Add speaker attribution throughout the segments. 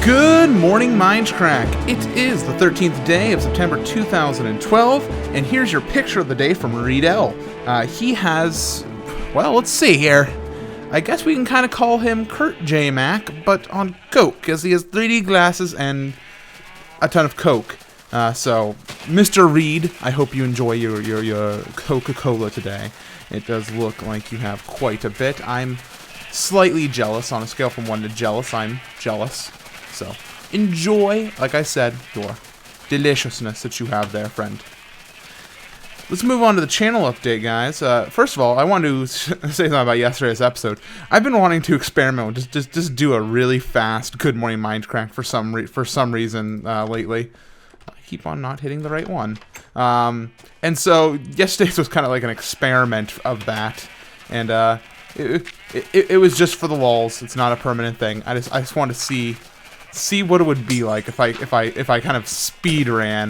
Speaker 1: Good morning, Mindcrack. It is the 13th day of September 2012, and here's your picture of the day from Riedel. He has, well, let's see here. I guess we can kind of call him Kurt J. Mac, but on coke, as he has 3D glasses and a ton of coke. So, Mr. Reed, I hope you enjoy your Coca-Cola today. It does look like you have quite a bit. I'm slightly jealous. On a scale from 1 to jealous, I'm jealous. So, enjoy, like I said, your deliciousness that you have there, friend. Let's move on to the channel update, guys. First of all, I want to say something about yesterday's episode. I've been wanting to experiment with just do a really fast Good Morning Mindcrack for some reason lately. I keep on not hitting the right one. And so yesterday's was kind of like an experiment of that, and it was just for the lulz. It's not a permanent thing. I just want to see what it would be like if I kind of speed ran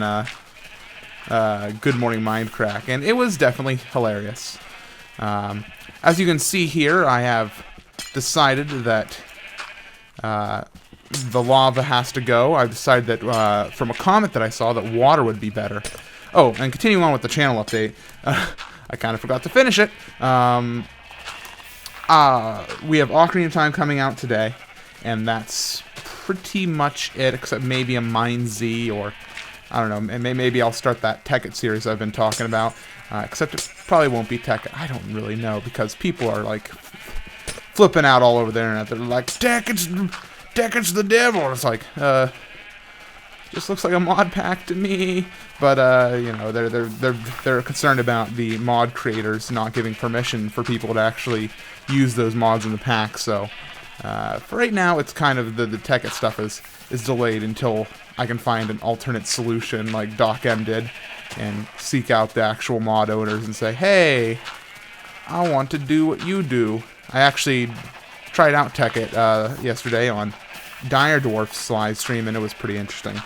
Speaker 1: Good Morning Mindcrack, and it was definitely hilarious. As you can see here, I have decided that the lava has to go. I've decided that from a comment that I saw that water would be better. Oh, and continuing on with the channel update, I kind of forgot to finish it. We have Ocarina of Time coming out today, and that's pretty much it, except maybe a Mind Z, or I don't know, and maybe I'll start that Tekkit series I've been talking about, except it probably won't be Tekkit. I don't really know, because people are like flipping out all over the internet. They're like, Tekkit's the devil. It's like, just looks like a mod pack to me. But you know, they're concerned about the mod creators not giving permission for people to actually use those mods in the pack. So for right now, it's kind of the Tekkit stuff is delayed until I can find an alternate solution like Doc M did, and seek out the actual mod owners and say, hey, I want to do what you do. I actually tried out Tekkit yesterday on Dire Dwarf's live stream, and it was pretty interesting.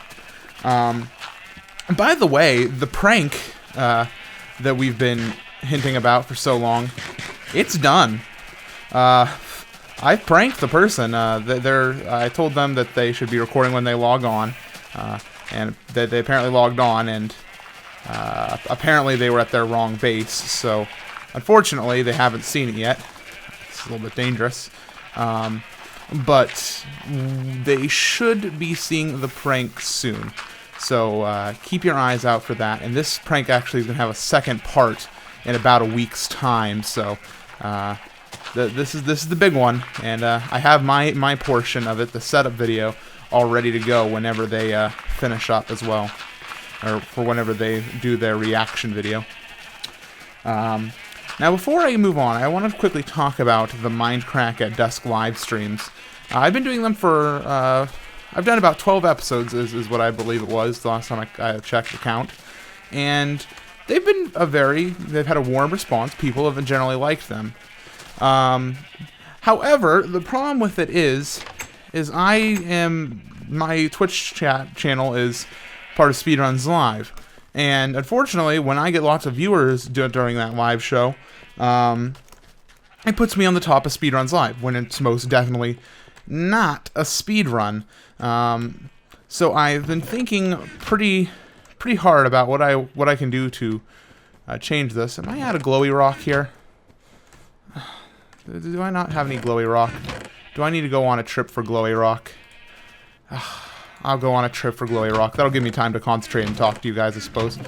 Speaker 1: By the way, the prank that we've been hinting about for so long, it's done. I've pranked the person. I told them that they should be recording when they log on, and that they apparently logged on, and apparently they were at their wrong base. So, unfortunately, they haven't seen it yet. It's a little bit dangerous. But they should be seeing the prank soon. So keep your eyes out for that. And this prank actually is going to have a second part in about a week's time. So this is the big one. And I have my portion of it, the setup video, all ready to go whenever they finish up as well. Or for whenever they do their reaction video. Now, before I move on, I want to quickly talk about the Mindcrack at Dusk live streams. I've been doing them for, I've done about 12 episodes, is what I believe it was, the last time I checked the count. And they've been they've had a warm response. People have generally liked them. However, the problem with it is my Twitch channel is part of Speedruns Live. And unfortunately, when I get lots of viewers during that live show, it puts me on the top of Speedruns Live, when it's most definitely not a speedrun. So I've been thinking pretty hard about what I can do to change this. Am I out of glowy rock here? Do I not have any glowy rock? Do I need to go on a trip for glowy rock? I'll go on a trip for glowy rock. That'll give me time to concentrate and talk to you guys, I suppose.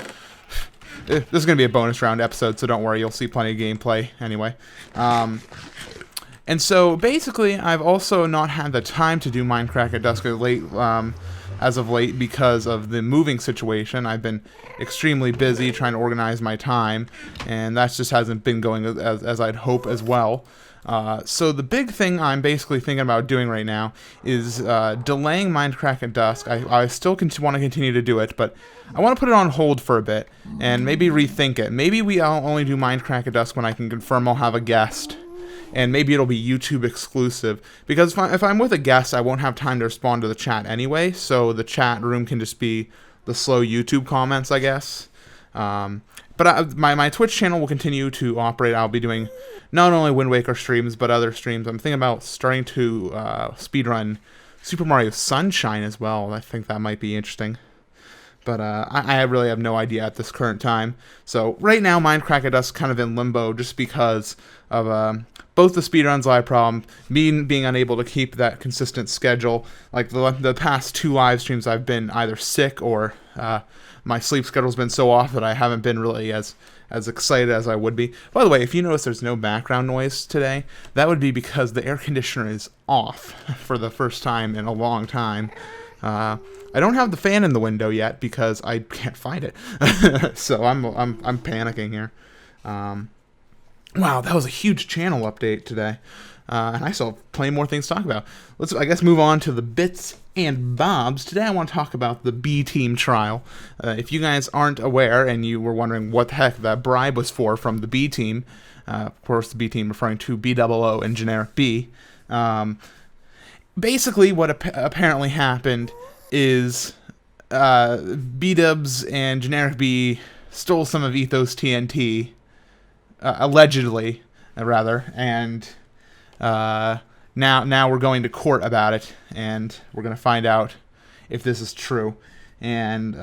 Speaker 1: This is going to be a bonus round episode, so don't worry. You'll see plenty of gameplay anyway. And so, basically, I've also not had the time to do Mindcrack at Dusk as of late because of the moving situation. I've been extremely busy trying to organize my time, and that just hasn't been going as I'd hope as well. So the big thing I'm basically thinking about doing right now is delaying Mindcrack at Dusk. I still want to continue to do it, but I want to put it on hold for a bit and maybe rethink it. Maybe I'll only do Mindcrack at Dusk when I can confirm I'll have a guest, and maybe it'll be YouTube exclusive, because if I'm with a guest, I won't have time to respond to the chat anyway, so the chat room can just be the slow YouTube comments, I guess. But my Twitch channel will continue to operate. I'll be doing not only Wind Waker streams, but other streams. I'm thinking about starting to speedrun Super Mario Sunshine as well. I think that might be interesting. But I really have no idea at this current time. So right now, Mindcrack is kind of in limbo just because of both the speedruns live problem, me being unable to keep that consistent schedule. Like the past 2 live streams, I've been either sick or my sleep schedule's been so off that I haven't been really as excited as I would be. By the way, if you notice there's no background noise today, that would be because the air conditioner is off for the first time in a long time. I don't have the fan in the window yet because I can't find it. So I'm panicking here. Wow, that was a huge channel update today. And I still have plenty more things to talk about. Let's, I guess, move on to the bits and bobs. Today I want to talk about the B Team trial. If you guys aren't aware and you were wondering what the heck that bribe was for from the B Team, of course the B Team referring to BOO and generic B. Basically what apparently happened is B-dubs and generic B stole some of Ethos TNT, allegedly, rather, and now we're going to court about it, and we're going to find out if this is true. And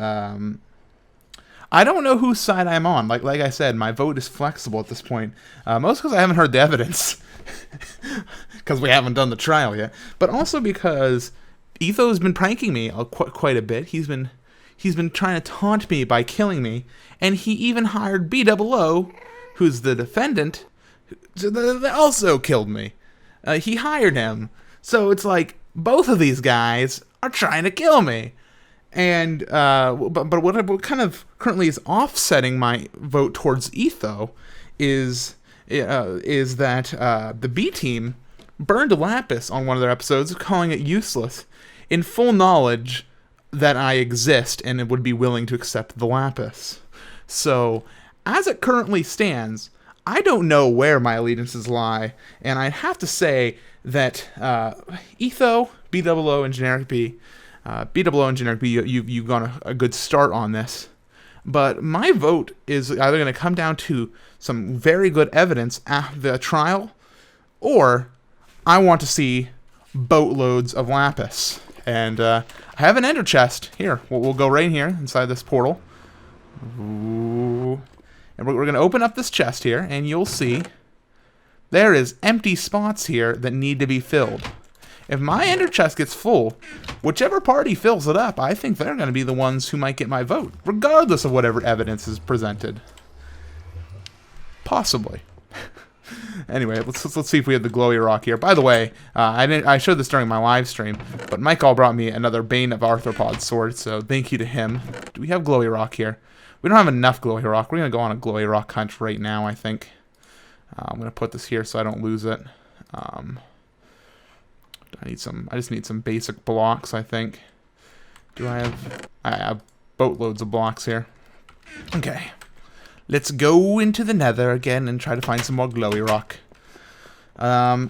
Speaker 1: I don't know whose side I'm on. Like I said, my vote is flexible at this point, most because I haven't heard the evidence, because we haven't done the trial yet, but also because Etho has been pranking me quite a bit. He's been trying to taunt me by killing me, and he even hired BOO, who's the defendant, that also killed me. He hired him, so it's like both of these guys are trying to kill me. And but what kind of currently is offsetting my vote towards Etho is that the B Team burned a lapis on one of their episodes, calling it useless, in full knowledge that I exist and would be willing to accept the lapis. So, as it currently stands, I don't know where my allegiances lie, and I'd have to say that Etho, BOO, and generic B, BOO and generic B, you've gone a good start on this. But my vote is either going to come down to some very good evidence at the trial, or I want to see boatloads of lapis. And I have an ender chest. Here, we'll go right here inside this portal. Ooh. And we're going to open up this chest here, and you'll see there is empty spots here that need to be filled. If my ender chest gets full, whichever party fills it up, I think they're going to be the ones who might get my vote, regardless of whatever evidence is presented. Possibly. Anyway, let's see if we have the glowy rock here. By the way, I showed this during my live stream, but Michael brought me another Bane of Arthropod sword, so thank you to him. Do we have glowy rock here? We don't have enough glowy rock. We're gonna go on a glowy rock hunt right now, I think. I'm gonna put this here so I don't lose it. I just need some basic blocks, I think. I have boatloads of blocks here. Okay. Let's go into the nether again and try to find some more glowy rock. Now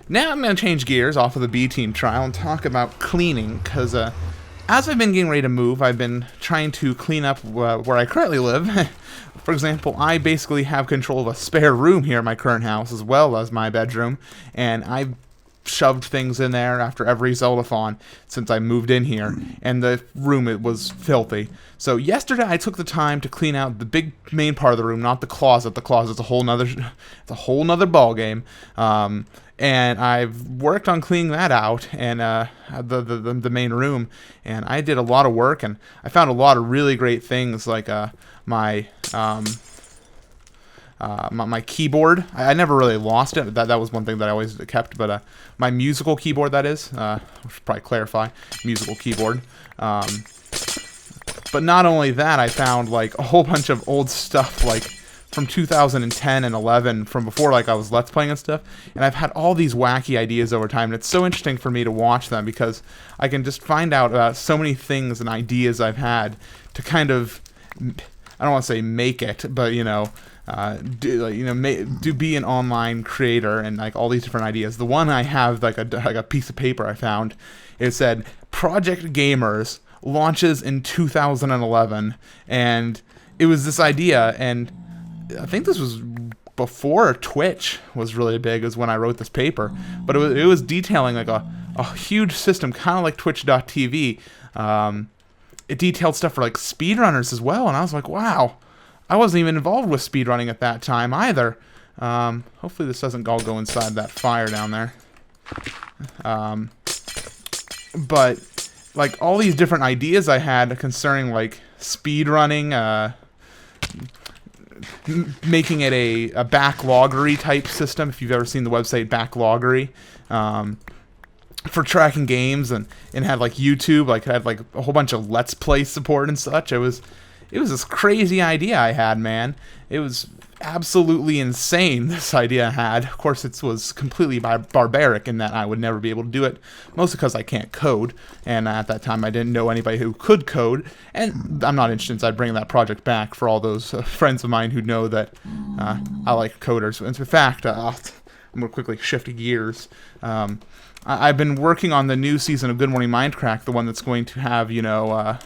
Speaker 1: I'm going to change gears off of the B Team trial and talk about cleaning, because as I've been getting ready to move, I've been trying to clean up where I currently live. For example, I basically have control of a spare room here in my current house, as well as my bedroom, and I've shoved things in there after every Zeldathon since I moved in here, and the room, it was filthy. So yesterday I took the time to clean out the big main part of the room, not the closet. The closet's a whole nother ball game. And I've worked on cleaning that out, and the main room, and I did a lot of work, and I found a lot of really great things, like my keyboard. I never really lost it. That was one thing that I always kept, but my musical keyboard, that is. I should probably clarify. Musical keyboard. But not only that, I found like a whole bunch of old stuff, like from 2010 and 11, from before like I was Let's Playing and stuff. And I've had all these wacky ideas over time, and it's so interesting for me to watch them, because I can just find out about so many things and ideas I've had to kind of, I don't want to say make it, but be an online creator, and like all these different ideas. The one I have, like a piece of paper I found, it said Project Gamers launches in 2011, and it was this idea, and I think this was before Twitch was really big is when I wrote this paper. But it was detailing like a huge system, kind of like Twitch.tv. It detailed stuff for like speedrunners as well, and I was like, wow, I wasn't even involved with speedrunning at that time either. Hopefully this doesn't all go inside that fire down there. But like all these different ideas I had concerning like speedrunning, making it a backloggery type system, if you've ever seen the website Backloggery, for tracking games, and had like YouTube, like had like a whole bunch of Let's Play support and such. It was this crazy idea I had, man. It was absolutely insane, this idea I had. Of course, it was completely barbaric in that I would never be able to do it, mostly because I can't code, and at that time I didn't know anybody who could code, and I'm not interested in bringing that project back for all those friends of mine who know that I like coders. In fact, I'm going to quickly shift gears. I've been working on the new season of Good Morning Mindcrack, the one that's going to have, you know,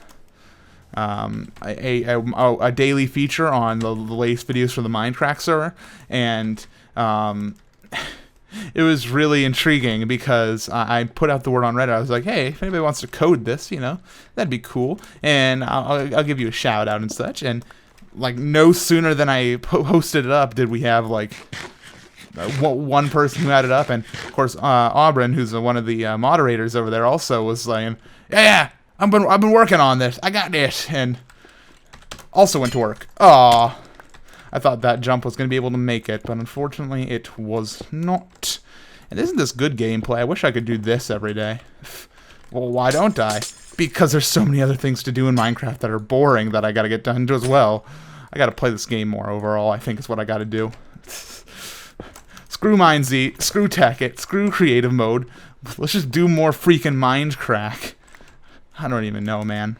Speaker 1: a daily feature on the latest videos from the Mindcrack server, and it was really intriguing because I put out the word on Reddit. I was like, hey, if anybody wants to code this, you know, that'd be cool, and I'll give you a shout out and such. And like no sooner than I posted it up did we have like one person who had it up, and of course Aubryn, who's one of the moderators over there, also was like, yeah, I've been working on this, I got this, and also went to work. Aw, I thought that jump was going to be able to make it, but unfortunately it was not. And isn't this good gameplay? I wish I could do this every day. Well, why don't I? Because there's so many other things to do in Minecraft that are boring that I got to get done as well. I got to play this game more overall, I think is what I got to do. Screw MindZ, screw Tekkit, screw creative mode. Let's just do more freaking Mindcrack. I don't even know, man.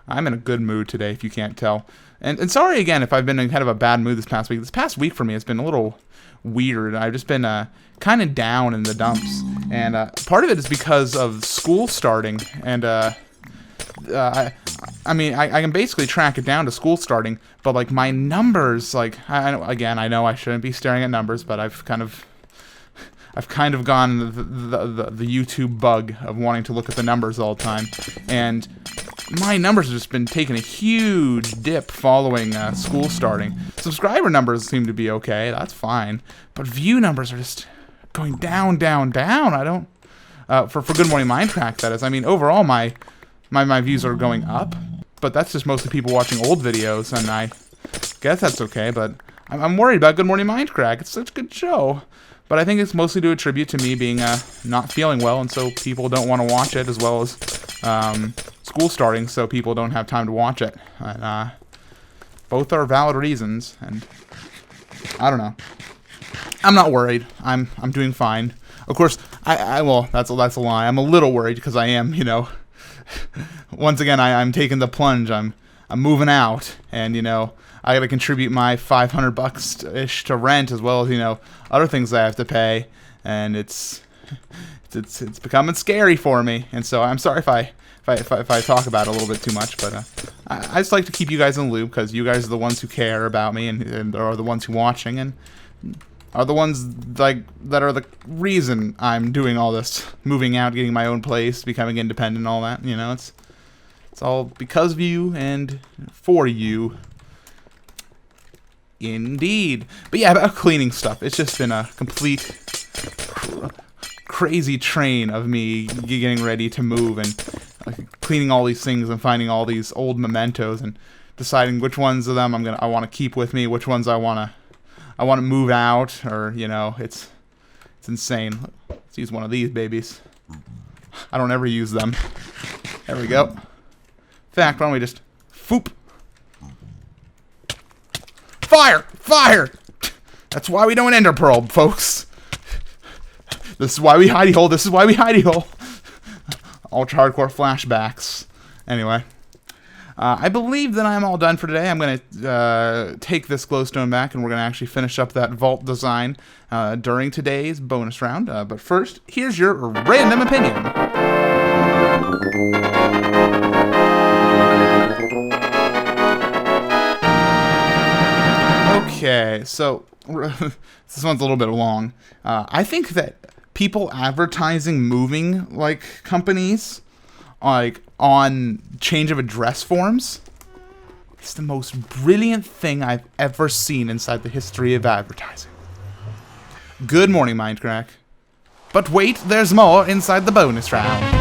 Speaker 1: I'm in a good mood today, if you can't tell. And sorry again if I've been in kind of a bad mood this past week. This past week for me has been a little weird. I've just been kind of down in the dumps. And part of it is because of school starting. And I mean, I can basically track it down to school starting, but like my numbers, like I know I shouldn't be staring at numbers, but I've kind of gone the YouTube bug of wanting to look at the numbers all the time, and my numbers have just been taking a huge dip following school starting. Subscriber numbers seem to be okay, that's fine, but view numbers are just going down, down, down. I don't for Good Morning Mindcrack, that is. I mean, overall my views are going up, but that's just mostly people watching old videos, and I guess that's okay, but I'm worried about Good Morning Mindcrack. It's such a good show, but I think it's mostly to attribute to me being not feeling well, and so people don't want to watch it, as well as school starting, so people don't have time to watch it. And both are valid reasons, and I don't know. I'm not worried. I'm doing fine. Of course, well, that's a lie. I'm a little worried because I am, you know. Once again, I'm taking the plunge. I'm moving out, and you know, I gotta contribute my $500 ish to rent, as well as, you know, other things I have to pay, and it's becoming scary for me. And so I'm sorry if I talk about it a little bit too much, but I just like to keep you guys in the loop, because you guys are the ones who care about me, and are the ones who are watching, and are the ones like that are the reason I'm doing all this, moving out, getting my own place, becoming independent, and all that. You know, it's all because of you and for you. Indeed. But yeah, about cleaning stuff, it's just been a complete crazy train of me getting ready to move, and cleaning all these things and finding all these old mementos and deciding which ones of them I want to keep with me, which ones I want to move out, or, you know, it's insane. Let's use one of these babies. I don't ever use them. There we go. In fact, why don't we just foop? Fire! Fire! That's why we don't ender pearl, folks. This is why we hidey hole. This is why we hidey hole. Ultra hardcore flashbacks. Anyway. I believe that I'm all done for today. I'm going to take this glowstone back, and we're going to actually finish up that vault design during today's bonus round. But first, here's your random opinion. Okay, so this one's a little bit long. I think that people advertising moving like companies, like on change of address forms, is the most brilliant thing I've ever seen inside the history of advertising. Good morning, Mindcrack. But wait, there's more inside the bonus round.